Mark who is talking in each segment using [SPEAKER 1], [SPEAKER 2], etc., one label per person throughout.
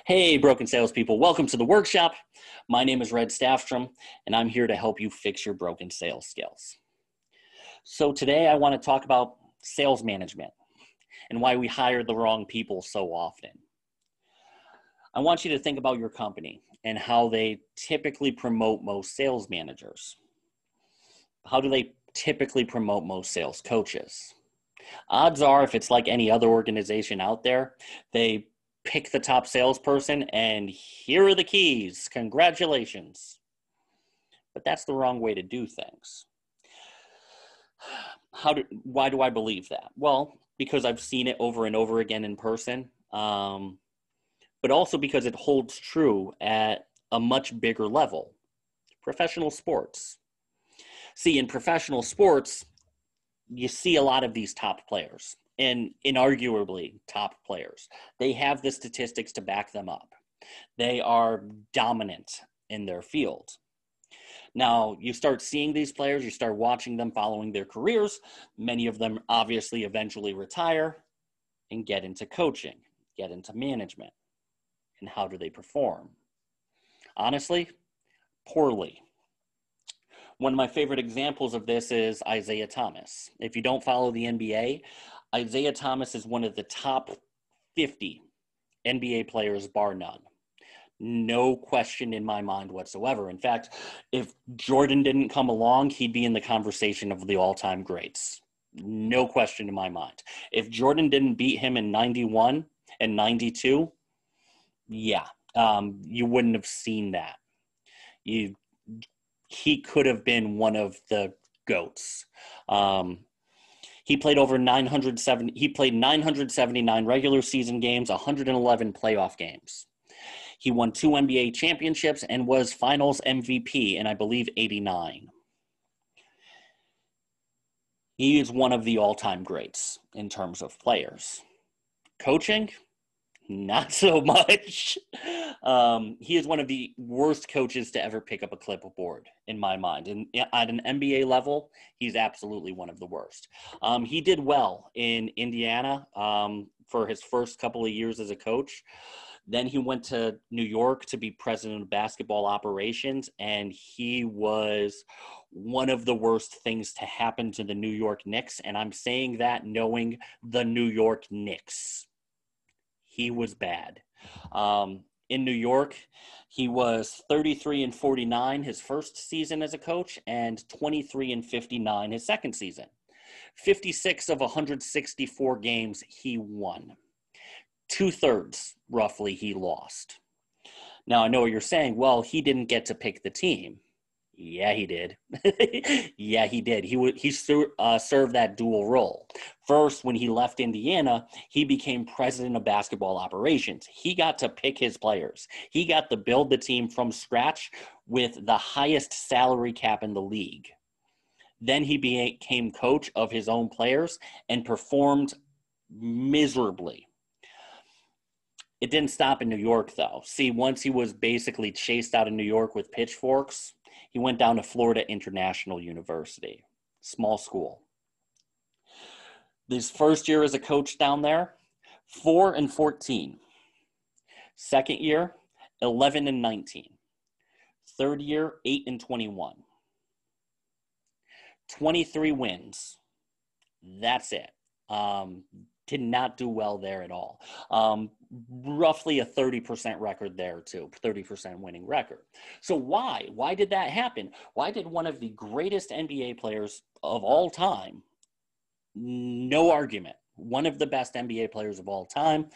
[SPEAKER 1] Hey, broken salespeople, welcome to the workshop. My name is Red Staffstrom, and I'm here to help you fix your broken sales skills. So today I want to talk about sales management and why we hire the wrong people so often. I want you to think about your company and how they typically promote most sales managers. How do they typically promote most sales coaches? Odds are, if it's like any other organization out there, they pick the top salesperson and here are the keys. Congratulations. But that's the wrong way to do things. Why do I believe that? Well, because I've seen it over and over again in person, but also because it holds true at a much bigger level. Professional sports. See, in professional sports, you see a lot of these top players. And inarguably top players. They have the statistics to back them up. They are dominant in their field. Now, you start seeing these players, you start watching them, following their careers. Many of them obviously eventually retire and get into coaching, get into management. And how do they perform? Honestly, poorly. One of my favorite examples of this is Isaiah Thomas. If you don't follow the NBA, Isaiah Thomas is one of the top 50 NBA players, bar none. No question in my mind whatsoever. In fact, if Jordan didn't come along, he'd be in the conversation of the all-time greats. No question in my mind. If Jordan didn't beat him in 91 and 92, you wouldn't have seen that. He could have been one of the GOATs. He played 979 regular season games, 111 playoff games. He won 2 NBA championships and was finals MVP in, I believe, 89. He is one of the all-time greats in terms of players. Coaching? Not so much. He is one of the worst coaches to ever pick up a clipboard, in my mind. And at an NBA level, he's absolutely one of the worst. He did well in Indiana for his first couple of years as a coach. Then he went to New York to be president of basketball operations, and he was one of the worst things to happen to the New York Knicks. And I'm saying that knowing the New York Knicks. He was bad. In New York, he was 33-49 his first season as a coach and 23-59 his second season. 56 of 164 games he won. 2/3, roughly, he lost. Now, I know what you're saying. Well, he didn't get to pick the team. Yeah, he did. Yeah, he did. He served that dual role. First, when he left Indiana, he became president of basketball operations. He got to pick his players. He got to build the team from scratch with the highest salary cap in the league. Then he became coach of his own players and performed miserably. It didn't stop in New York, though. See, once he was basically chased out of New York with pitchforks, he went down to Florida International University, small school. His first year as a coach down there, 4-14. Second year, 11-19. Third year, 8-21. 23 wins. That's it. Did not do well there at all. Roughly a 30% record there too, 30% winning record. So why? Why did that happen? Why did one of the greatest NBA players of all time, no argument, one of the best NBA players of all time,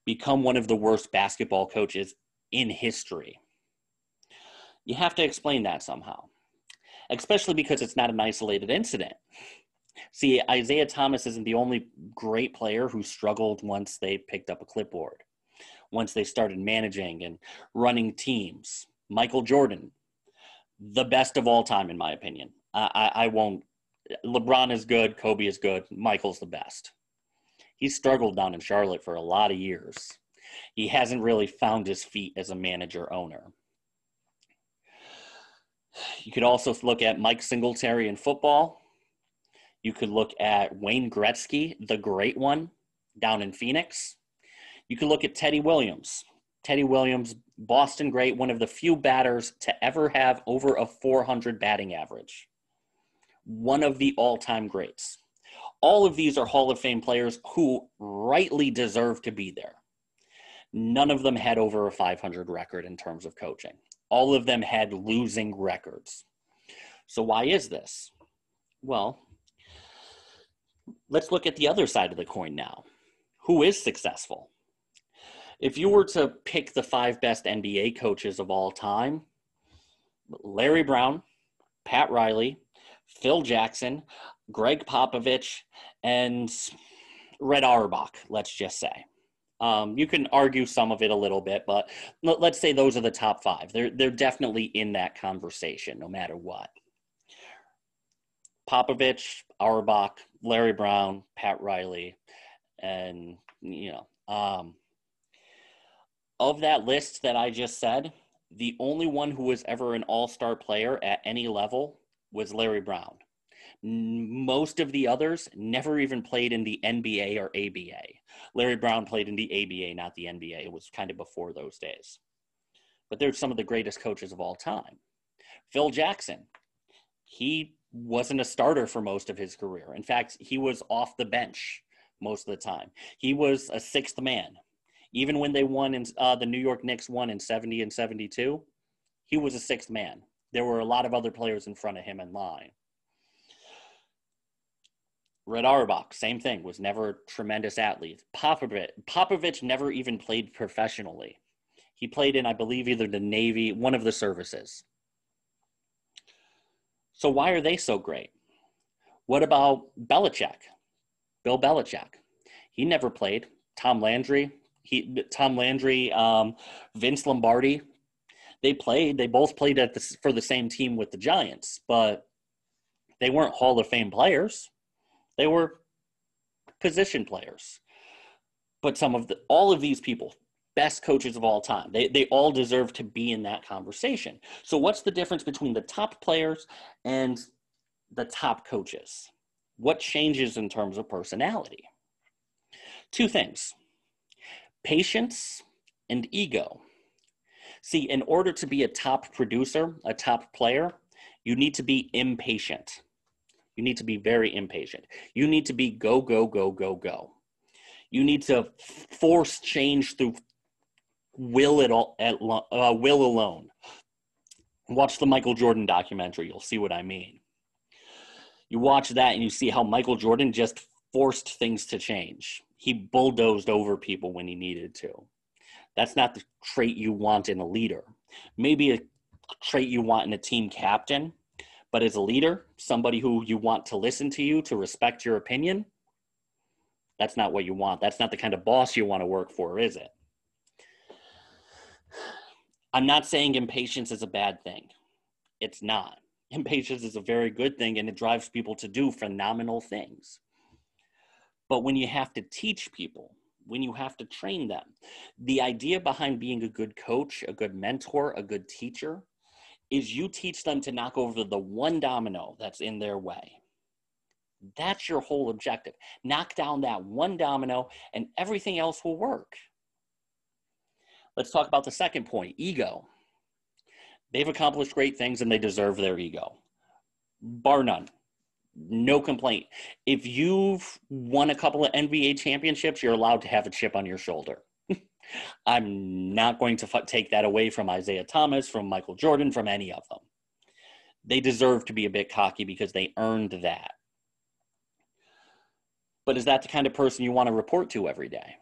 [SPEAKER 1] become one of the worst basketball coaches in history? You have to explain that somehow, especially because it's not an isolated incident. See, Isaiah Thomas isn't the only great player who struggled once they picked up a clipboard, once they started managing and running teams. Michael Jordan, the best of all time, in my opinion. I won't. LeBron is good. Kobe is good. Michael's the best. He struggled down in Charlotte for a lot of years. He hasn't really found his feet as a manager-owner. You could also look at Mike Singletary in football. You could look at Wayne Gretzky, the great one, down in Phoenix. You could look at Teddy Williams, Teddy Williams, Boston great, one of the few batters to ever have over a 400 batting average. One of the all-time greats. All of these are Hall of Fame players who rightly deserve to be there. None of them had over a 500 record in terms of coaching. All of them had losing records. So why is this? Well, let's look at the other side of the coin now. Who is successful? If you were to pick the 5 best NBA coaches of all time, Larry Brown, Pat Riley, Phil Jackson, Greg Popovich, and Red Auerbach, let's just say. You can argue some of it a little bit, but let's say those are the top 5. They're definitely in that conversation, no matter what. Popovich, Auerbach, Larry Brown, Pat Riley, and, of that list that I just said, the only one who was ever an all-star player at any level was Larry Brown. Most of the others never even played in the NBA or ABA. Larry Brown played in the ABA, not the NBA. It was kind of before those days. But they're some of the greatest coaches of all time. Phil Jackson, he wasn't a starter for most of his career. In fact, he was off the bench most of the time. He was a 6th man. Even when they won, the New York Knicks won in 70 and 72, he was a 6th man. There were a lot of other players in front of him in line. Red Auerbach, same thing, was never a tremendous athlete. Popovich never even played professionally. He played in, I believe, either the Navy, one of the services. So why are they so great? What about Belichick? Bill Belichick. He never played. Tom Landry, Vince Lombardi. They both played for the same team with the Giants, but they weren't Hall of Fame players. They were position players. But all of these people, best coaches of all time, they all deserve to be in that conversation. So what's the difference between the top players and the top coaches? What changes in terms of personality? 2 things: patience and ego. See, in order to be a top producer, a top player, you need to be impatient. You need to be very impatient. You need to be go, go, go, go, go. You need to force change through will alone. Watch the Michael Jordan documentary. You'll see what I mean. You watch that and you see how Michael Jordan just forced things to change. He bulldozed over people when he needed to. That's not the trait you want in a leader. Maybe a trait you want in a team captain, but as a leader, somebody who you want to listen to you, to respect your opinion, that's not what you want. That's not the kind of boss you want to work for, is it? I'm not saying impatience is a bad thing. It's not. Impatience is a very good thing, and it drives people to do phenomenal things. But when you have to teach people, when you have to train them, the idea behind being a good coach, a good mentor, a good teacher, is you teach them to knock over the one domino that's in their way. That's your whole objective. Knock down that one domino and everything else will work. Let's talk about the second point, ego. They've accomplished great things and they deserve their ego. Bar none. No complaint. If you've won a couple of NBA championships, you're allowed to have a chip on your shoulder. I'm not going to take that away from Isaiah Thomas, from Michael Jordan, from any of them. They deserve to be a bit cocky because they earned that. But is that the kind of person you want to report to every day?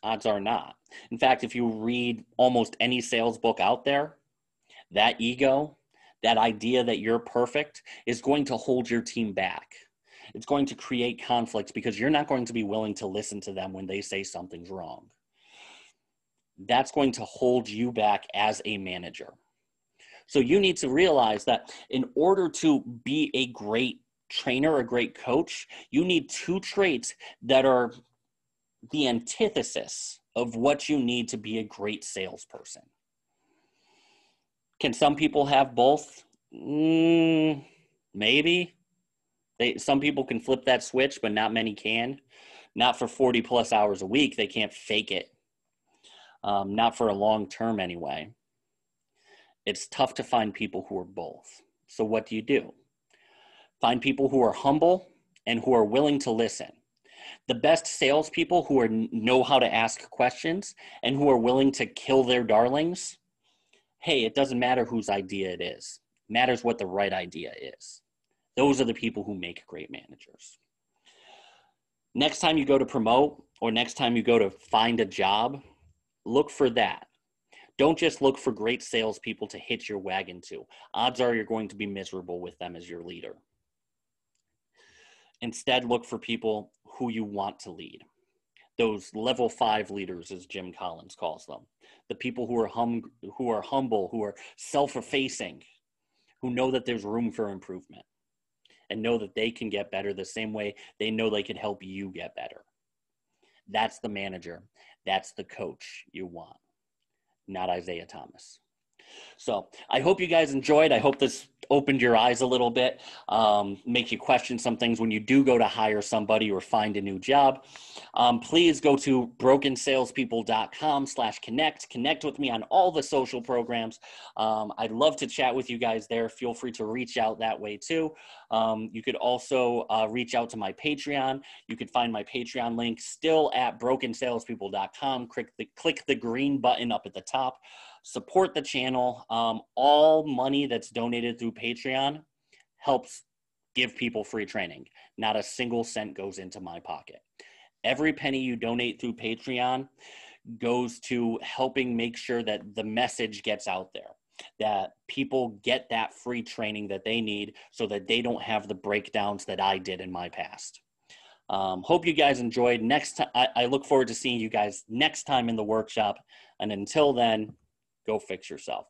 [SPEAKER 1] Odds are not. In fact, if you read almost any sales book out there, that ego, that idea that you're perfect, is going to hold your team back. It's going to create conflicts because you're not going to be willing to listen to them when they say something's wrong. That's going to hold you back as a manager. So you need to realize that in order to be a great trainer, a great coach, you need 2 traits that are the antithesis of what you need to be a great salesperson. Can some people have both? Maybe. Some people can flip that switch, but not many can. Not for 40 plus hours a week. They can't fake it. not for a long term anyway. It's tough to find people who are both. So what do? Find people who are humble and who are willing to listen. The best salespeople who know how to ask questions and who are willing to kill their darlings, hey, it doesn't matter whose idea it is. It matters what the right idea is. Those are the people who make great managers. Next time you go to promote or next time you go to find a job, look for that. Don't just look for great salespeople to hitch your wagon to. Odds are you're going to be miserable with them as your leader. Instead, look for people who you want to lead. Those level 5 leaders, as Jim Collins calls them. The people who are humble, who are self-effacing, who know that there's room for improvement and know that they can get better the same way they know they can help you get better. That's the manager. That's the coach you want, not Isaiah Thomas. So I hope you guys enjoyed. I hope this opened your eyes a little bit, make you question some things when you do go to hire somebody or find a new job. Please go to brokensalespeople.com/connect. Connect with me on all the social programs. I'd love to chat with you guys there. Feel free to reach out that way too. You could also reach out to my Patreon. You could find my Patreon link still at brokensalespeople.com. Click the green button up at the top. Support the channel. All money that's donated through Patreon helps give people free training. Not a single cent goes into my pocket. Every penny you donate through Patreon goes to helping make sure that the message gets out there, that people get that free training that they need so that they don't have the breakdowns that I did in my past. Hope you guys enjoyed. Next time, I look forward to seeing you guys next time in the workshop. And until then, go fix yourself.